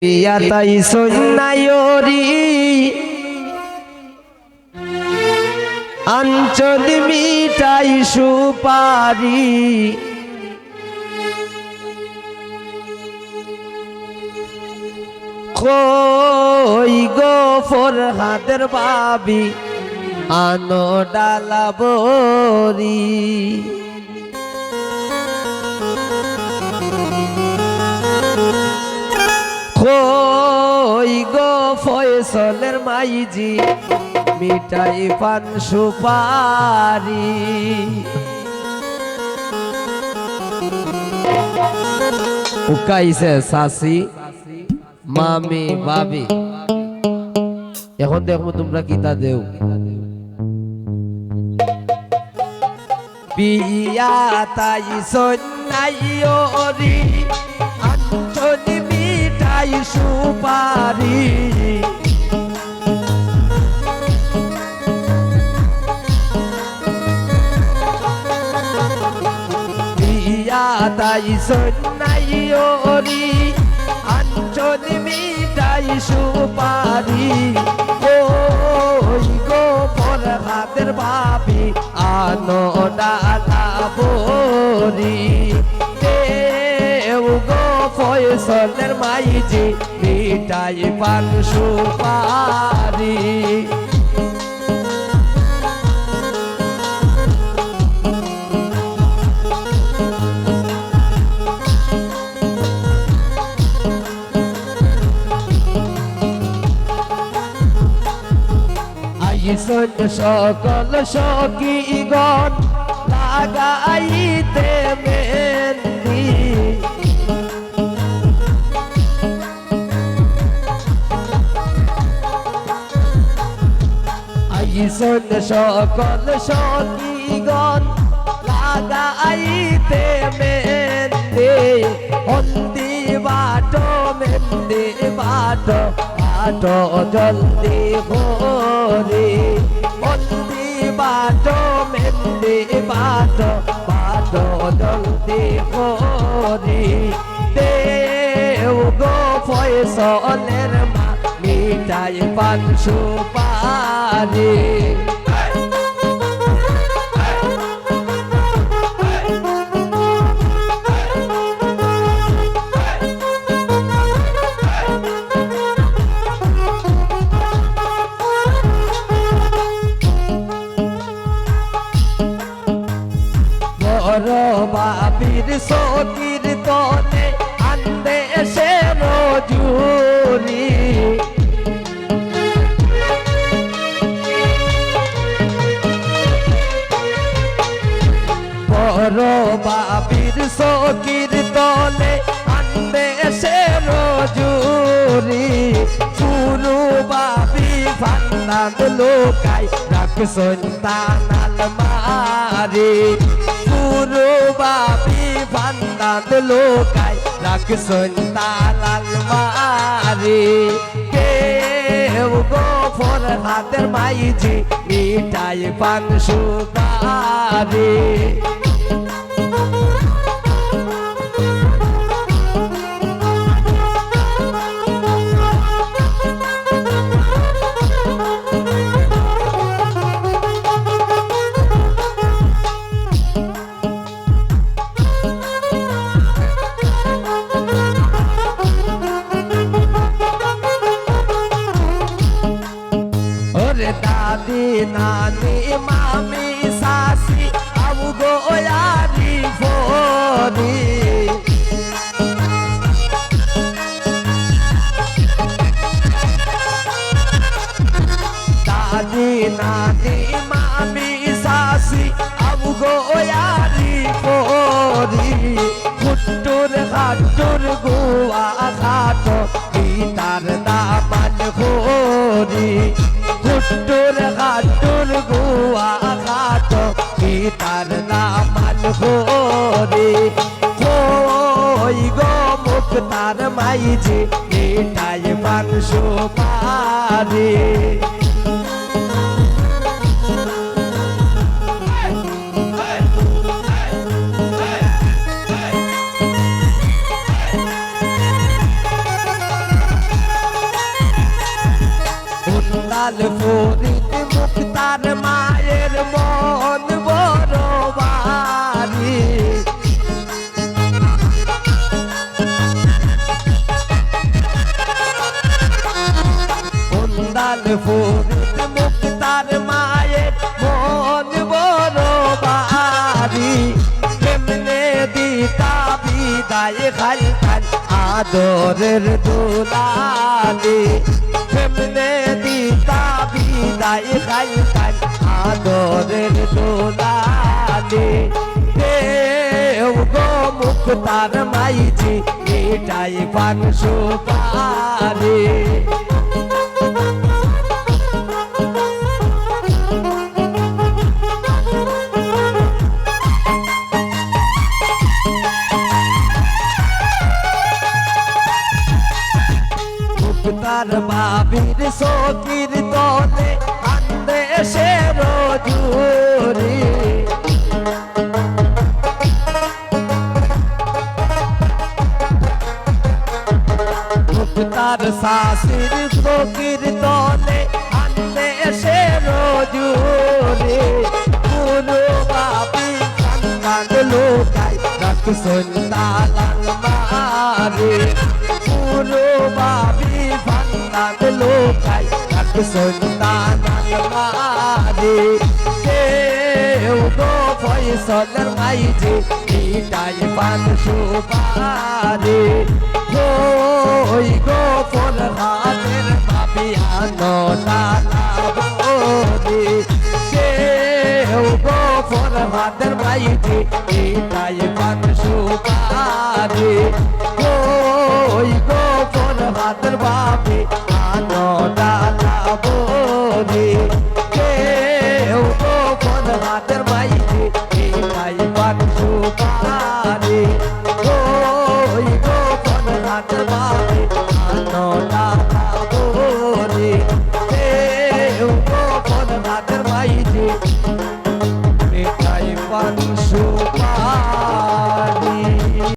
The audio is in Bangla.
ইয়াতাই সন্নায়রি আঞ্চল মিঠাই সুপারি কই গো ফরহাদের বাবি আনো ডালাবরি কই গো ফয়সলের মাইজি মিঠাই পান সুপারি উকাইছে সাসি মামি ভাবি এখন দেখো তোমরা কিতা দেও বিয়া তাই সন্নাইরি আঞ্চলি মিঠাই সুপারি বিয়া তাই সন্নাইরি আঞ্চলি মিঠাই সুপারি ওই গো ফরহাদের বাবি আনো ডালাবরি দেও গো ফয়সলের মাইজি মিঠাই পান সুপারি সকল সখীগণ লাগাইতে মেহেন্দি আইসন সকল সখীগণ লাগাইতে মেহেন্দি হন্দি বাটো মেহেন্দি বাটো বাটো জলদি হরি হন্দি বাটো মেহেন্দি বাটো বাটো জলদি হরি দেও গো ফয়সলের মা মিঠাই পান সুপারি বাবির সতীর তলে আন্দে সে রজুরি বড় বাবির সতীর তলে আন্দে সে রজুরি পুরু বাবি ফান্দান লোকাই রাখ সন্তানাল মারি পুরু বাবি ফান্দান লোকাই রাখ সন্তানাল মারি কেউ গো ফরহাদের মাইজি মিঠাই পান সুপারি দাদি নানি মামি সাসি আবু গো ইয়ারি ফরি দাদি নানি মামি সাসি আবু গো ইয়ারি ফরি খুট্টুর খাট্টুর গুয়া খাটো পিতার দামান খরি খুট্টুর খাট্টুর গুয়া খাটো পিতার দামান খরি কই গো মুক্তার মাইজি মিঠাই পান সুপারি লাল ফরিদ মুক্তার মায়ের মন বড় বাড়ি লাল ফরিদ মুক্তার মায়ের মন বড় বাড়ি কেমনে দিতা বিদায় খালতান আদরের দুলালি কেমনে দিতা বিদায় খালতান আদরের দুলালি দেও গো মুক্তার মাইজি এটাই পান সুপারি তার বাবির সকির তলে আন্দে সে রজুরি তার শাশির সকির তলে আন্দে সে রজুরি পুরো বাবি সন্তান লোকাই রাখ সন্তান মারে পুরো বাবি সন্তান লোকাই রাখ সন্তান মারে কেউ গো ফয়সলের মাইজে এটাই পান সুপারে ওই গো ফরহাদের বাবিয়ানো নানা বলি কেউ গো ফরহাদের মাইজে এটাই পান সুপারে ওই গো ফরহাদের বাবি আনো নানা বলি কেউ গো ফরহাদের মাইজে এটাই পান সুপারে ওই গো ফরহাদের বাবি